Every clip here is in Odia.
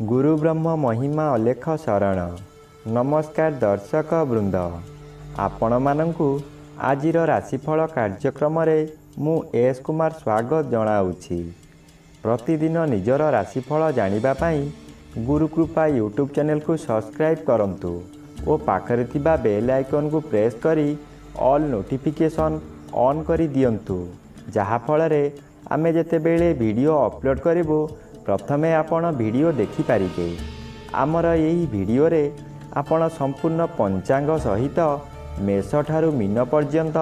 गुरु ब्रह्म महिमा अलेख शरण। नमस्कार दर्शक वृंद, आपण मानंकु आजिर राशिफल कार्यक्रम मु एस कुमार स्वागत जनाऊँगी। प्रतिदिन निजर राशिफल जानिबा पाई गुरुकृपा यूट्यूब चैनल को सब्सक्राइब करंतु और पाखरे थिबा बेल आइकन को प्रेस करी ऑल नोटिफिकेशन ऑन करी दियंतु, जहा फଳରେ आमे जेतेबेले वीडियो अपलोड करिवो प्रथमे आपण वीडियो देखि पारिबे। आमर यही वीडियो रे आपण संपूर्ण पंचांग सहित मेष ठारू मीन पर्यंत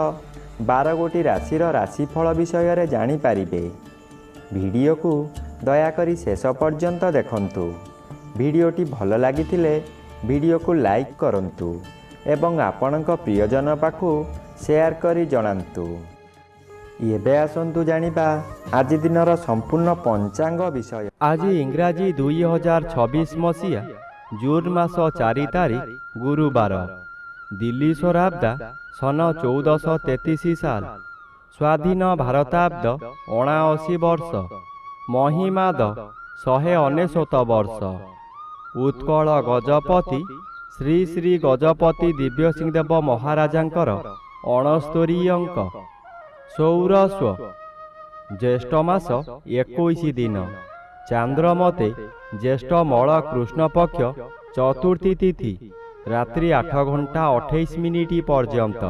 12 गोटी राशिर राशिफल विषय रे जानि पारिबे। वीडियो को दयाकरी शेष पर्यंत देखंतु। वीडियोटी भल लागिथिले वीडियो को लाइक करंतु एवं आपणक प्रियजन पाखु शेयर करी जणांतु। एबे आसंतु जानिबा आज दिनर संपूर्ण पंचांग विषय। आज इंग्राजी 2026 मसीहा जून मास 4 तारीख गुरुवार, दिल्ली स्वराब्दा सन 1433 साल, स्वाधीन भारताब्द 79 वर्ष, महिमाद 199 वर्ष। उत्कल गजपति श्री श्री गजपति दिव्य सिंहदेव महाराजांकर 69 अंक। सौरस्व ज्येष्ठ मास 21 दिन, चांद्रमते ज्येष्ठ मल कृष्ण पक्ष चतुर्थी तिथि रात्रि 8 घंटा 28 मिनिट पर्यंत।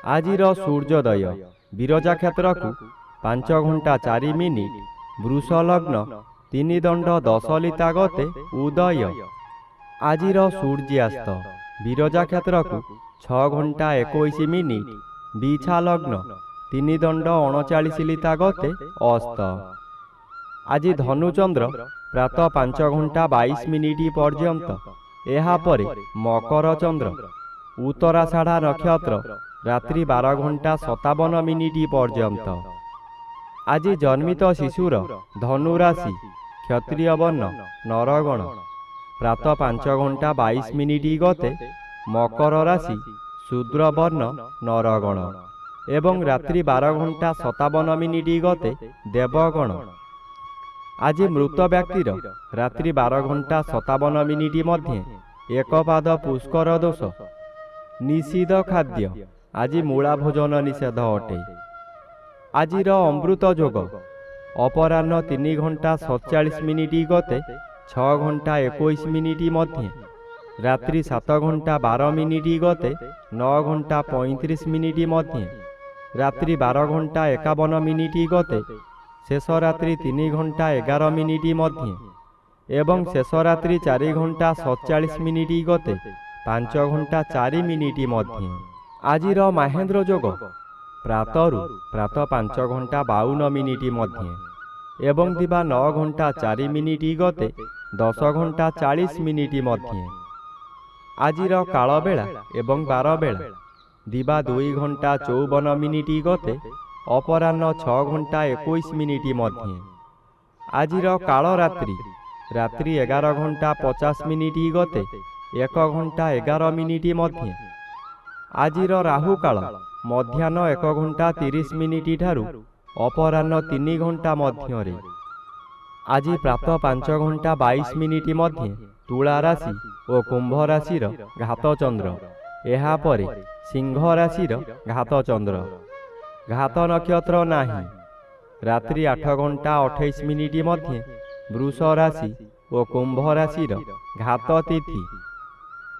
आजिर सूर्योदय विरजा क्षेत्र को 5 घंटा 4 मिनिट, वृष लग्न 3 दंड 10 लिता गते उदय। आजिर सूर्यास्त विरजा क्षेत्र को 6 घंटा 21 मिनिट, बिछा लग्न 3 दंड 39 लिता गते अस्त। आज धनुचंद्र प्रातः 5 घंटा 22 मिनिट पर्यंत, एहा परे मकर चंद्र उत्तराषाढ़ा नक्षत्र रात्रि 12 घंटा 57 मिनिट पर्यंत। आज जन्मित शिशुर धनु राशि क्षत्रिय वर्ण नरगण प्रातः 5 घंटा 22 मिनिट गते मकर राशि शूद्र वर्ण नरगण एवं रात्रि 12 घंटा 57 मिनिट गते देवगण। आज मृत व्यक्तिर रात्रि 12 घंटा 57 मिनिट मध्य एक पाद पुष्कर दोष। निषिद्ध खाद्य आज मूला भोजन निषेध अटे। आजिर अमृत योग अपराह्न 3 घंटा 47 मिनिट गते 6 घंटा 21 मिनिट मध्य, रात्रि 7 घंटा 12 मिनिट गते 9 घंटा 35 मिनिट मध्य, रात्रि 12 घंटा 51 मिनिट गते शेष रात्रि 3 घंटा 11 मिनिट मध्य एवं शेष रात्रि 4 घंटा 47 मिनिट गते 5 घंटा 4 मिनिट मध्य। आजिर महेंद्र योग प्रातः 5 घंटा 52 मिनिट मध्य एवं दिवा 9 घंटा 4 मिनिट गते 10 घंटा 40 मिनिट मध्य। आजिर काल बेला एवं 12 बेला दिवा 2 घंटा 54 मिनिट गते अपराह्न 6 घंटा 21 मिनिट मध्य। आजिर काल रात्रि 11 घंटा 50 मिनिट गते 1 घंटा 11 मिनिट मध्य। आजिर राहु काल मध्याह्न 1 घंटा 30 मिनिट ठारू अपराह्न 3 घंटा मध्य। आज प्रातः 5 घंटा 22 मिनिट मध्य तुला राशि और कुंभ राशिर घात चंद्र, एहा परे सिंह राशिर घात चंद्र। घात नक्षत्र नाही। रात्रि 8 घंटा 28 मिनिट मध्य वृष राशि और कुंभ राशिर घात तिथि,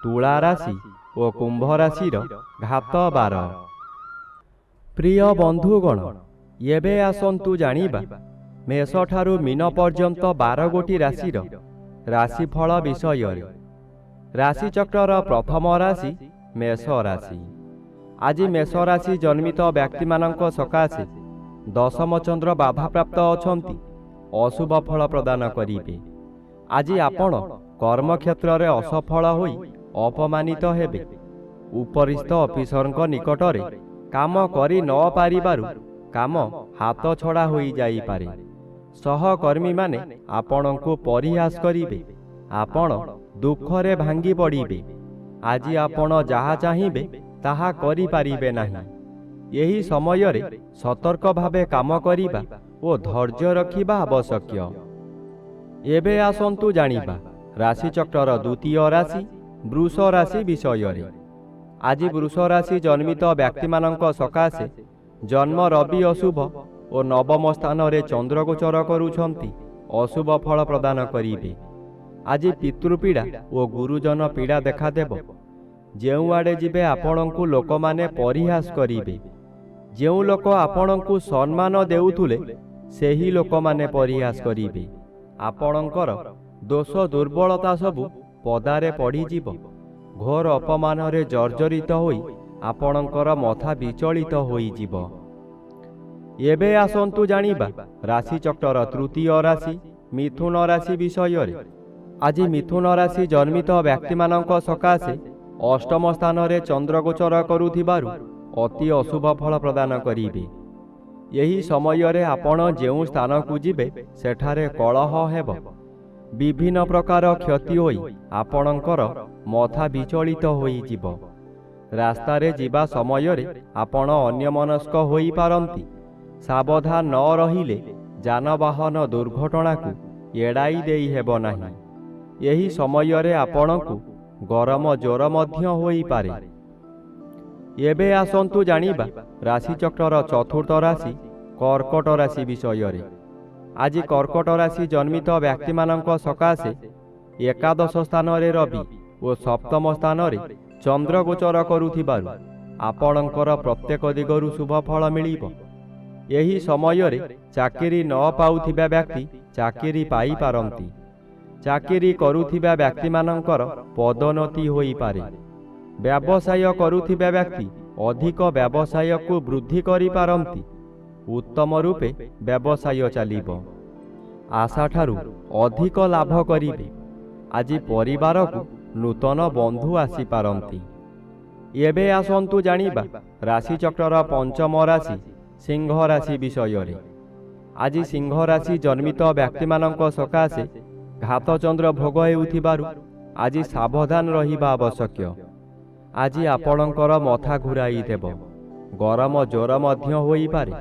तुला राशि और कुंभ राशिर घात 12। प्रिय बंधुगण, एबे आसंतु जानिबा मेष ठारू मीन पर्यंत 12 गोटी राशिर राशिफल विषय। राशिचक्रर प्रथम राशि मेष राशि। आज मेष राशि जन्मित व्यक्ति मानक सकाशे दशम चंद्र बाधा प्राप्त अछंती, अशुभ फल प्रदान करिवे। आज आपण कर्म क्षेत्र रे असफल होई अपमानित हेबे। उपरिस्थ ऑफिसरक निकटरे काम करि न पारिबारु काम हाथ छड़ा होई जाई पारे। सहकर्मी माने आपणको परिहास करिवे, आपण दुखरे भांगी पड़िबे। आज आपण जहा चाहिबे ताहा करि पारिबे नाही। एही समय रे सतर्क भावे काम करिबा ओ धैर्य रखिबा आवश्यक। ଏବେ ଆସନ୍ତୁ ଜାଣିବା ରାଶିଚକ୍ରର ଦ୍ୱିତୀୟ ରାଶି ବୃଷ ରାଶି ବିଷୟରେ। ଆଜି ବୃଷ ରାଶି ଜନ୍ମିତ ବ୍ୟକ୍ତିମାନଙ୍କ ସକାଶେ ଜନ୍ମ ରବି ଅଶୁଭ ଓ ନବମ ସ୍ଥାନରେ ଚନ୍ଦ୍ର ଗୋଚର କରୁଛନ୍ତି ଅଶୁଭ ଫଳ ପ୍ରଦାନ କରିବେ। ଆଜି ପିତୃପୀଡ଼ା ଓ ଗୁରୁଜନ ପୀଡ଼ା ଦେଖାଦେବ। ଯେଉଁଆଡ଼େ ଯିବେ ଆପଣଙ୍କୁ ଲୋକମାନେ ପରିହାସ କରିବେ। ଯେଉଁ ଲୋକ ଆପଣଙ୍କୁ ସମ୍ମାନ ଦେଉଥିଲେ ସେହି ଲୋକମାନେ ପରିହାସ କରିବେ। ଆପଣଙ୍କର ଦୋଷ ଦୁର୍ବଳତା ସବୁ ପଦାରେ ପଡ଼ିଯିବ। ଘୋର ଅପମାନରେ ଜର୍ଜରିତ ହୋଇ ଆପଣଙ୍କର ମଥା ବିଚଳିତ ହୋଇଯିବ। ଏବେ ଆସନ୍ତୁ ଜାଣିବା ରାଶିଚକ୍ରର ତୃତୀୟ ରାଶି ମିଥୁନ ରାଶି ବିଷୟରେ। ଆଜି ମିଥୁନ ରାଶି ଜନ୍ମିତ ବ୍ୟକ୍ତିମାନଙ୍କ ସକାଶେ ଅଷ୍ଟମ ସ୍ଥାନରେ ଚନ୍ଦ୍ର ଗୋଚର କରୁଥିବାରୁ ଅତି ଅଶୁଭ ଫଳ ପ୍ରଦାନ କରିବେ। ଏହି ସମୟରେ ଆପଣ ଯେଉଁ ସ୍ଥାନକୁ ଯିବେ ସେଠାରେ କଳହ ହେବ। ବିଭିନ୍ନ ପ୍ରକାର କ୍ଷତି ହୋଇ ଆପଣଙ୍କର ମଥା ବିଚଳିତ ହୋଇଯିବ। ରାସ୍ତାରେ ଯିବା ସମୟରେ ଆପଣ ଅନ୍ୟମନସ୍କ ହୋଇପାରନ୍ତି। ସାବଧାନ ନ ରହିଲେ ଯାନବାହନ ଦୁର୍ଘଟଣାକୁ ଏଡ଼ାଇ ଦେଇ ହେବ ନାହିଁ। ଏହି ସମୟରେ ଆପଣଙ୍କୁ ଗରମ ଜ୍ୱର ମଧ୍ୟ ହୋଇପାରେ। ଏବେ ଆସନ୍ତୁ ଜାଣିବା ରାଶିଚକ୍ରର ଚତୁର୍ଥ ରାଶି କର୍କଟ ରାଶି ବିଷୟରେ। ଆଜି କର୍କଟ ରାଶି ଜନ୍ମିତ ବ୍ୟକ୍ତିମାନଙ୍କ ସକାଶେ ଏକାଦଶ ସ୍ଥାନରେ ରବି ଓ ସପ୍ତମ ସ୍ଥାନରେ ଚନ୍ଦ୍ର ଗୋଚର କରୁଥିବାରୁ ଆପଣଙ୍କର ପ୍ରତ୍ୟେକ ଦିଗରୁ ଶୁଭ ଫଳ ମିଳିବ। ଏହି ସମୟରେ ଚାକିରି ନ ପାଉଥିବା ବ୍ୟକ୍ତି ଚାକିରି ପାଇପାରନ୍ତି। ଚାକିରି କରୁଥିବା ବ୍ୟକ୍ତିମାନଙ୍କର ପଦୋନ୍ନତି ହୋଇପାରେ। ବ୍ୟବସାୟ କରୁଥିବା ବ୍ୟକ୍ତି ଅଧିକ ବ୍ୟବସାୟକୁ ବୃଦ୍ଧି କରିପାରନ୍ତି। ଉତ୍ତମ ରୂପେ ବ୍ୟବସାୟ ଚାଲିବ। ଆଶାଠାରୁ ଅଧିକ ଲାଭ କରିବେ। ଆଜି ପରିବାରକୁ ନୂତନ ବନ୍ଧୁ ଆସିପାରନ୍ତି। ଏବେ ଆସନ୍ତୁ ଜାଣିବା ରାଶିଚକ୍ରର ପଞ୍ଚମ ରାଶି ସିଂହ ରାଶି ବିଷୟରେ। ଆଜି ସିଂହ ରାଶି ଜନ୍ମିତ ବ୍ୟକ୍ତିମାନଙ୍କ ସକାଶେ ଘାତଚନ୍ଦ୍ର ଭୋଗ ହେଉଥିବାରୁ ଆଜି ସାବଧାନ ରହିବା ଆବଶ୍ୟକ। ଆଜି ଆପଣଙ୍କର ମଥା ଘୁରାଇ ଦେବ। ଗରମ ଜ୍ୱର ମଧ୍ୟ ହୋଇପାରେ।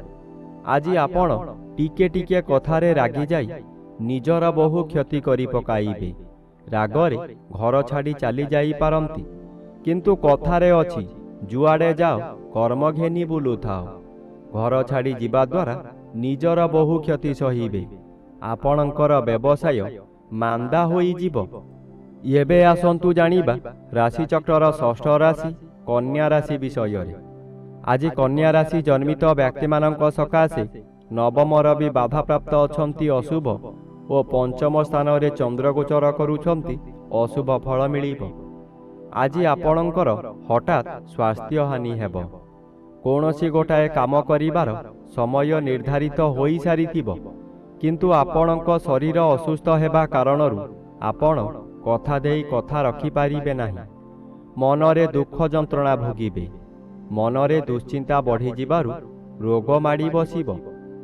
ଆଜି ଆପଣ ଟିକେ ଟିକେ କଥାରେ ରାଗିଯାଇ ନିଜର ବହୁ କ୍ଷତି କରି ପକାଇବେ। ରାଗରେ ଘର ଛାଡ଼ି ଚାଲି ଯାଇପାରନ୍ତି। କିନ୍ତୁ କଥାରେ ଅଛି ଯୁଆଡ଼େ ଯାଅ କର୍ମ ଘେନି ବୁଲୁଥାଅ। ଘର ଛାଡ଼ି ଯିବା ଦ୍ୱାରା ନିଜର ବହୁ କ୍ଷତି ସହିବେ। ଆପଣଙ୍କର ବ୍ୟବସାୟ ମାନ୍ଦା ହୋଇଯିବ। ଏବେ ଆସନ୍ତୁ ଜାଣିବା ରାଶିଚକ୍ରର ଷଷ୍ଠ ରାଶି କନ୍ୟା ରାଶି ବିଷୟରେ। ଆଜି କନ୍ୟା ରାଶି ଜନ୍ମିତ ବ୍ୟକ୍ତିମାନଙ୍କ ସକାଶେ ନବମ ରବି ବାଧାପ୍ରାପ୍ତ ଅଛନ୍ତି ଅଶୁଭ ଓ ପଞ୍ଚମ ସ୍ଥାନରେ ଚନ୍ଦ୍ର ଗୋଚର କରୁଛନ୍ତି ଅଶୁଭ ଫଳ ମିଳିବ। ଆଜି ଆପଣଙ୍କର ହଠାତ୍ ସ୍ୱାସ୍ଥ୍ୟହାନି ହେବ। କୌଣସି ଗୋଟାଏ କାମ କରିବାର ସମୟ ନିର୍ଦ୍ଧାରିତ ହୋଇସାରିଥିବ, କିନ୍ତୁ ଆପଣଙ୍କ ଶରୀର ଅସୁସ୍ଥ ହେବା କାରଣରୁ ଆପଣ କଥା ଦେଇ କଥା ରଖିପାରିବେ ନାହିଁ। ମନରେ ଦୁଃଖ ଯନ୍ତ୍ରଣା ଭୋଗିବେ। ମନରେ ଦୁଶ୍ଚିନ୍ତା ବଢ଼ିଯିବାରୁ ରୋଗ ମାଡ଼ି ବସିବ।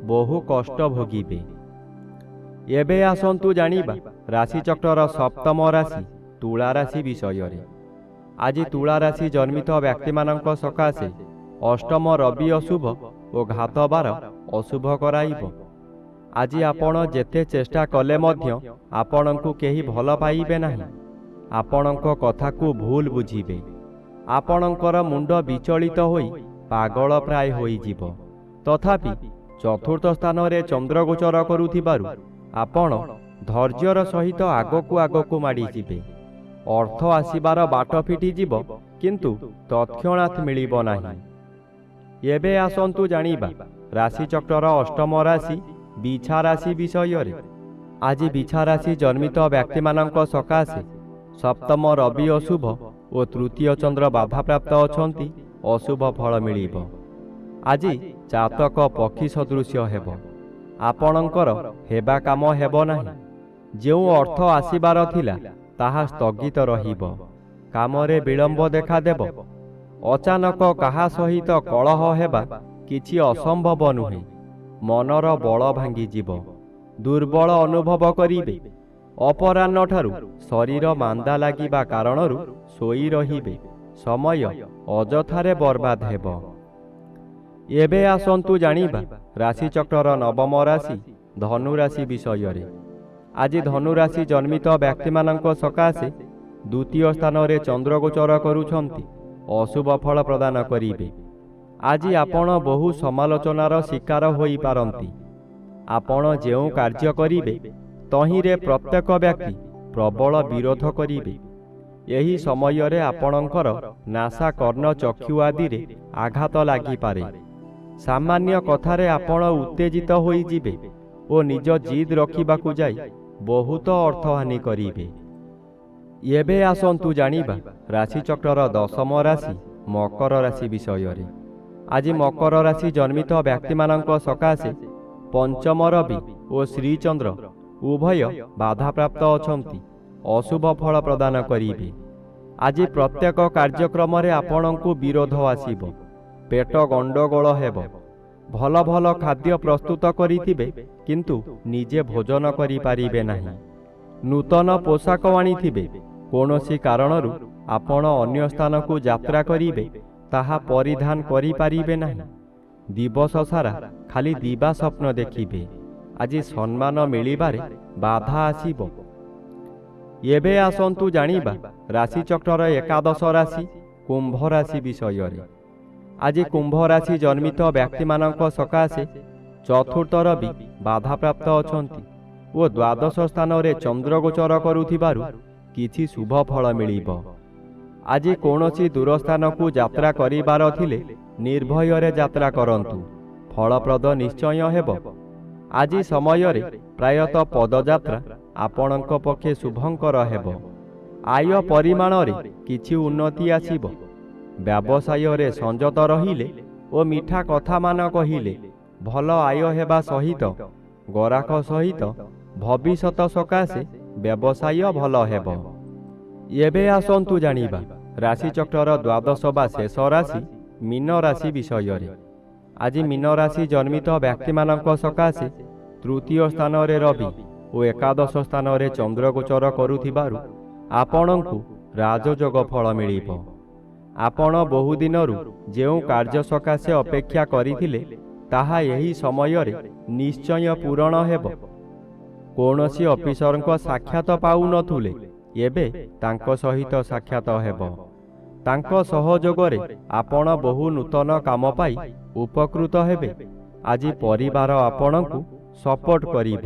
ବହୁ କଷ୍ଟ ଭୋଗିବେ। ଏବେ ଆସନ୍ତୁ ଜାଣିବା ରାଶିଚକ୍ରର ସପ୍ତମ ରାଶି ତୁଳା ରାଶି ବିଷୟରେ। ଆଜି ତୁଳା ରାଶି ଜନ୍ମିତ ବ୍ୟକ୍ତିମାନଙ୍କ ସକାଶେ ଅଷ୍ଟମ ରବି ଅଶୁଭ ଓ ଘାତବାର ଅଶୁଭ କରାଇବ। ଆଜି ଆପଣ ଯେତେ ଚେଷ୍ଟା କଲେ ମଧ୍ୟ ଆପଣଙ୍କୁ କେହି ଭଲ ପାଇବେ ନାହିଁ। ଆପଣଙ୍କ କଥାକୁ ଭୁଲ ବୁଝିବେ। ଆପଣଙ୍କର ମୁଣ୍ଡ ବିଚଳିତ ହୋଇ ପାଗଳ ପ୍ରାୟ ହୋଇଯିବ। ତଥାପି ଚତୁର୍ଥ ସ୍ଥାନରେ ଚନ୍ଦ୍ର ଗୋଚର କରୁଥିବାରୁ ଆପଣ ଧୈର୍ଯ୍ୟର ସହିତ ଆଗକୁ ଆଗକୁ ମାଡ଼ିଯିବେ। ଅର୍ଥ ଆସିବାର ବାଟ ଫିଟିଯିବ, କିନ୍ତୁ ତତ୍କ୍ଷଣାତ୍ ମିଳିବ ନାହିଁ। ଏବେ ଆସନ୍ତୁ ଜାଣିବା ରାଶିଚକ୍ରର ଅଷ୍ଟମ ରାଶି ବିଛା ରାଶି ବିଷୟରେ। ଆଜି ବିଛା ରାଶି ଜନ୍ମିତ ବ୍ୟକ୍ତିମାନଙ୍କ ସକାଶେ ସପ୍ତମ ରବି ଅଶୁଭ ଓ ତୃତୀୟ ଚନ୍ଦ୍ର ବାଧାପ୍ରାପ୍ତ ଅଛନ୍ତି ଅଶୁଭ ଫଳ ମିଳିବ। ଆଜି ଜାତକ ପକ୍ଷୀ ସଦୃଶ୍ୟ ହେବ। ଆପଣଙ୍କର ହେବା କାମ ହେବ ନାହିଁ। ଯେଉଁ ଅର୍ଥ ଆସିବାର ଥିଲା ତାହା ସ୍ଥଗିତ ରହିବ। କାମରେ ବିଳମ୍ବ ଦେଖାଦେବ। ଅଚାନକ କାହା ସହିତ କଳହ ହେବା କିଛି ଅସମ୍ଭବ ନୁହେଁ। ମନର ବଳ ଭାଙ୍ଗିଯିବ। ଦୁର୍ବଳ ଅନୁଭବ କରିବେ। ଅପରାହ୍ନଠାରୁ ଶରୀର ମାନ୍ଦା ଲାଗିବା କାରଣରୁ ଶୋଇ ରହିବେ। ସମୟ ଅଯଥାରେ ବର୍ବାଦ ହେବ। ଏବେ ଆସନ୍ତୁ ଜାଣିବା ରାଶିଚକ୍ରର ନବମ ରାଶି ଧନୁ ରାଶି ବିଷୟରେ। ଆଜି ଧନୁରାଶି ଜନ୍ମିତ ବ୍ୟକ୍ତିମାନଙ୍କ ସକାଶେ ଦ୍ୱିତୀୟ ସ୍ଥାନରେ ଚନ୍ଦ୍ରଗୋଚର କରୁଛନ୍ତି ଅଶୁଭ ଫଳ ପ୍ରଦାନ କରିବେ। ଆଜି ଆପଣ ବହୁ ସମାଲୋଚନାର ଶିକାର ହୋଇପାରନ୍ତି। ଆପଣ ଯେଉଁ କାର୍ଯ୍ୟ କରିବେ ତହିଁରେ ପ୍ରତ୍ୟେକ ବ୍ୟକ୍ତି ପ୍ରବଳ ବିରୋଧ କରିବେ। ଏହି ସମୟରେ ଆପଣଙ୍କର ନାସା କର୍ଣ୍ଣ ଚକ୍ଷୁ ଆଦିରେ ଆଘାତ ଲାଗିପାରେ। ସାମାନ୍ୟ କଥାରେ ଆପଣ ଉତ୍ତେଜିତ ହୋଇଯିବେ ଓ ନିଜ ଜିଦ୍ ରଖିବାକୁ ଯାଇ ବହୁତ ଅର୍ଥହାନି କରିବେ। ଏବେ ଆସନ୍ତୁ ଜାଣିବା ରାଶିଚକ୍ରର ଦଶମ ରାଶି ମକର ରାଶି ବିଷୟରେ। ଆଜି ମକର ରାଶି ଜନ୍ମିତ ବ୍ୟକ୍ତିମାନଙ୍କ ସକାଶେ ପଞ୍ଚମ ରବି ଓ ଶ୍ରୀଚନ୍ଦ୍ର ଉଭୟ ବାଧାପ୍ରାପ୍ତ ଅଛନ୍ତି, ଅଶୁଭ ଫଳ ପ୍ରଦାନ କରିବେ। ଆଜି ପ୍ରତ୍ୟେକ କାର୍ଯ୍ୟକ୍ରମରେ ଆପଣଙ୍କୁ ବିରୋଧ ଆସିବ, ପେଟ ଗଣ୍ଡଗୋଳ ହେବ। ଭଲ ଭଲ ଖାଦ୍ୟ ପ୍ରସ୍ତୁତ କରିଥିବେ କିନ୍ତୁ ନିଜେ ଭୋଜନ କରିପାରିବେ ନାହିଁ। ନୂତନ ପୋଷାକ ଆଣିଥିବେ, କୌଣସି କାରଣରୁ ଆପଣ ଅନ୍ୟ ସ୍ଥାନକୁ ଯାତ୍ରା କରିବେ, ତାହା ପରିଧାନ କରିପାରିବେ ନାହିଁ। ଦିବସ ସାରା ଖାଲି ଦିବା ସ୍ୱପ୍ନ ଦେଖିବେ। ଆଜି ସମ୍ମାନ ମିଳିବାରେ ବାଧା ଆସିବ। ଏବେ ଆସନ୍ତୁ ଜାଣିବା ରାଶିଚକ୍ରର ଏକାଦଶ ରାଶି କୁମ୍ଭ ରାଶି ବିଷୟରେ। ଆଜି କୁମ୍ଭ ରାଶି ଜନ୍ମିତ ବ୍ୟକ୍ତିମାନଙ୍କ ସକାଶେ ଚତୁର୍ଥ ରବି ବାଧାପ୍ରାପ୍ତ ଅଛନ୍ତି ଓ ଦ୍ୱାଦଶ ସ୍ଥାନରେ ଚନ୍ଦ୍ରଗୋଚର କରୁଥିବାରୁ କିଛି ଶୁଭ ଫଳ ମିଳିବ। ଆଜି କୌଣସି ଦୂର ସ୍ଥାନକୁ ଯାତ୍ରା କରିବାର ଥିଲେ ନିର୍ଭୟରେ ଯାତ୍ରା କରନ୍ତୁ, ଫଳପ୍ରଦ ନିଶ୍ଚୟ ହେବ। ଆଜି ସମୟରେ ପ୍ରାୟତଃ ପଦଯାତ୍ରା ଆପଣଙ୍କ ପକ୍ଷେ ଶୁଭଙ୍କର ହେବ। ଆୟ ପରିମାଣରେ କିଛି ଉନ୍ନତି ଆସିବ। ବ୍ୟବସାୟରେ ସଂଯତ ରହିଲେ ଓ ମିଠା କଥାମାନ କହିଲେ ଭଲ ଆୟ ହେବା ସହିତ ଗରାଖ ସହିତ ଭବିଷ୍ୟତ ସକାଶେ ବ୍ୟବସାୟ ଭଲ ହେବ। ଏବେ ଆସନ୍ତୁ ଜାଣିବା ରାଶିଚକ୍ରର ଦ୍ୱାଦଶ ବା ଶେଷ ରାଶି ମୀନ ରାଶି ବିଷୟରେ। ଆଜି ମୀନ ରାଶି ଜନ୍ମିତ ବ୍ୟକ୍ତିମାନଙ୍କ ସକାଶେ ତୃତୀୟ ସ୍ଥାନରେ ରବି ଓ ଏକାଦଶ ସ୍ଥାନରେ ଚନ୍ଦ୍ରଗୋଚର କରୁଥିବାରୁ ଆପଣଙ୍କୁ ରାଜଯୋଗ ଫଳ ମିଳିବ। ଆପଣ ବହୁଦିନରୁ ଯେଉଁ କାର୍ଯ୍ୟ ସକାଶେ ଅପେକ୍ଷା କରିଥିଲେ ତାହା ଏହି ସମୟରେ ନିଶ୍ଚୟ ପୂରଣ ହେବ। କୌଣସି ଅଫିସରଙ୍କ ସାକ୍ଷାତ ପାଉନଥିଲେ, ଏବେ ତାଙ୍କ ସହିତ ସାକ୍ଷାତ ହେବ। ତାଙ୍କ ସହଯୋଗରେ ଆପଣ ବହୁ ନୂତନ କାମ ପାଇ ଉପକୃତ ହେବେ। ଆଜି ପରିବାର ଆପଣଙ୍କୁ ସପୋର୍ଟ କରିବ।